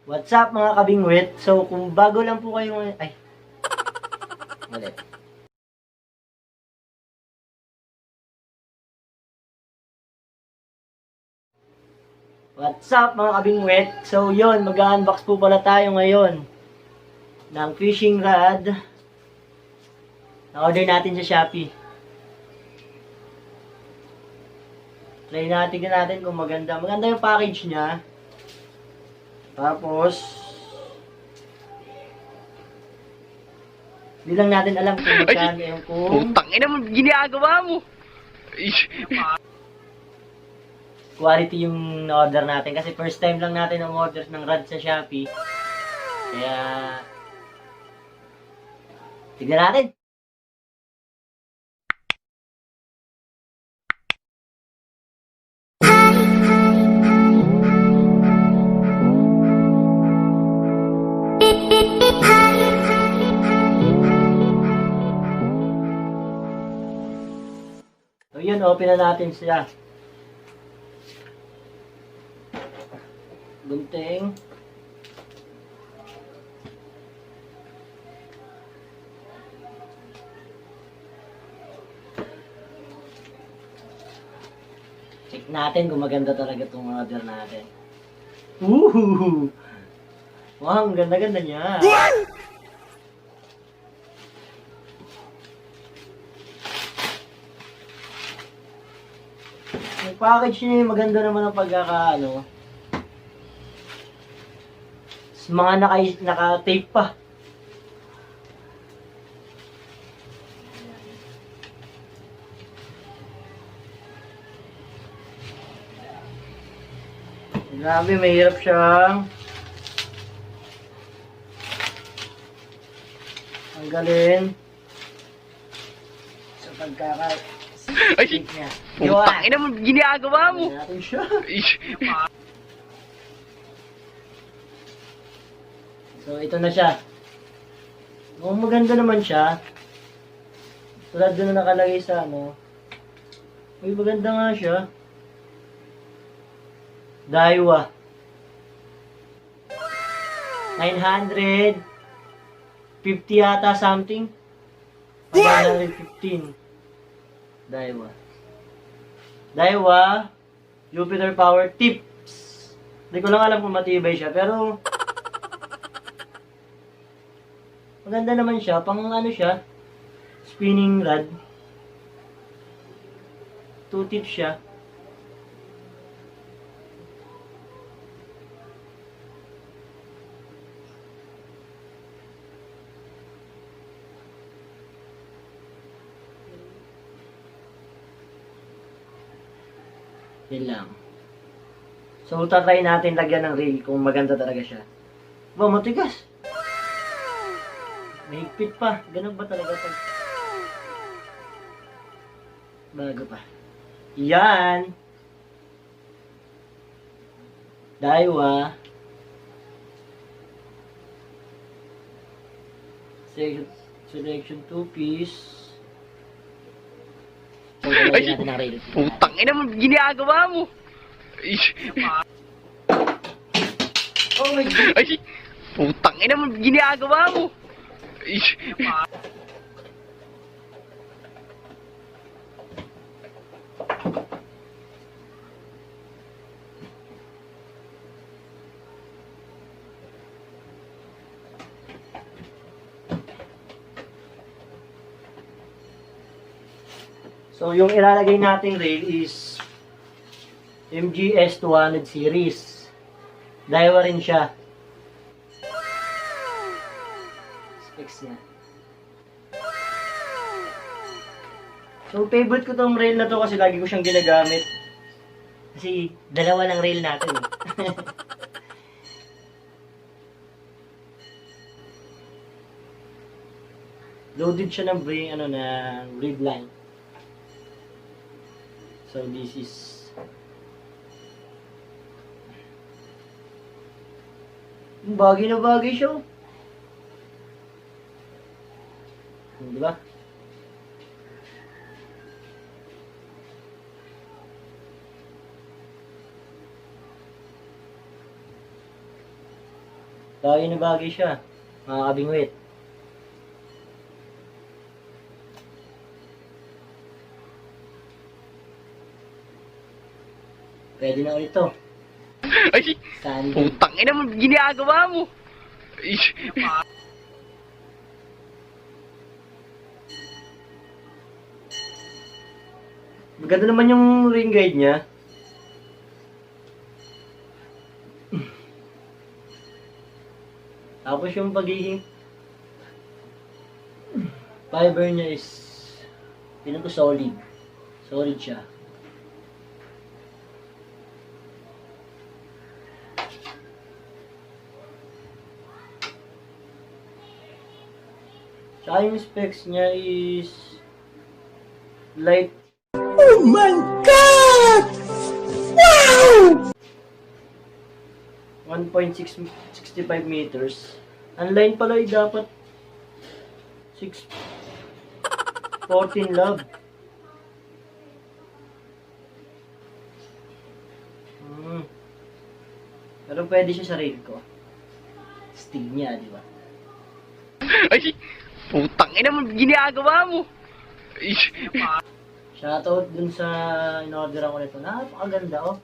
What's up mga kabingwit? So kung bago lang po kayo ngayon... Ay! Mali. What's up mga kabingwit? So yun, mag-unbox po pala tayo ngayon ng fishing rod. Na-order natin sa Shopee. Try natin kung maganda. Maganda yung package niya. Tapos, hindi lang natin alam kung magkano yung kung... Putangin naman, ginagawa mo! Quality yung order natin. Kasi first time lang natin ang order ng rod sa Shopee. Kaya, tignan natin. So yun, open na natin siya. Gunting. Check natin kung maganda talaga itong order natin. Woohoo! Wow, ang ganda-ganda niya. Yung package niya, maganda naman ang pagkakaano. Mga naka-tape pa. Grabe, mahirap siyang tanggalin sa Ay! niya. Putangin naman, ginagawa mo! Natin siya. So, ito na siya. Kung maganda naman siya, tulad doon na nakalagay sa ano, uy, maganda nga siya. Daiwa. 950 yata something. 915. Daiwa. Daiwa Jupiter Power Tips. Hindi ko lang alam kung matibay siya, pero maganda naman siya. Pang ano siya, spinning rod. 2 tips siya. Yan lang. So, tatry natin lagyan ng reel kung maganda talaga siya. Ba, matigas. Mahigpit pa. Ganun ba talaga pag... Bago pa. Yan. Daiwa. Selection 2-piece. So, Ay! natin ang reel. Putangin naman, ginagawa mo! Oh my God! Ay! Putangin naman, ginagawa mo! So, yung ilalagay nating rail is MGS 200 series. Daiwa rin siya. Specs niya. So, favorite ko tong rail na to kasi lagi ko siyang ginagamit. Kasi, dalawa lang rail natin. Loaded siya ng reed line. So, this is bagay na bagay siya. Diba? Bagay na bagay siya. Mga kabingwit. Pwede na ulit to. Ay, Sanding. putang ina mo, ginagawa mo. Ay, Maganda naman yung ring guide niya. Tapos yung pagiging fiber niya is tingnan ko solid. Solid siya. Tsaka yung specs niya is light. Oh my God! Wow! 1.65 meters. Ang line pala ay dapat 614 love. Pero pwede siya sa rig ko. Stig niya, di ba? ay, putang ina mo, ginagawa mo. Ay, Shoutout dun sa in-orderan ko nito. Napakaganda, oh.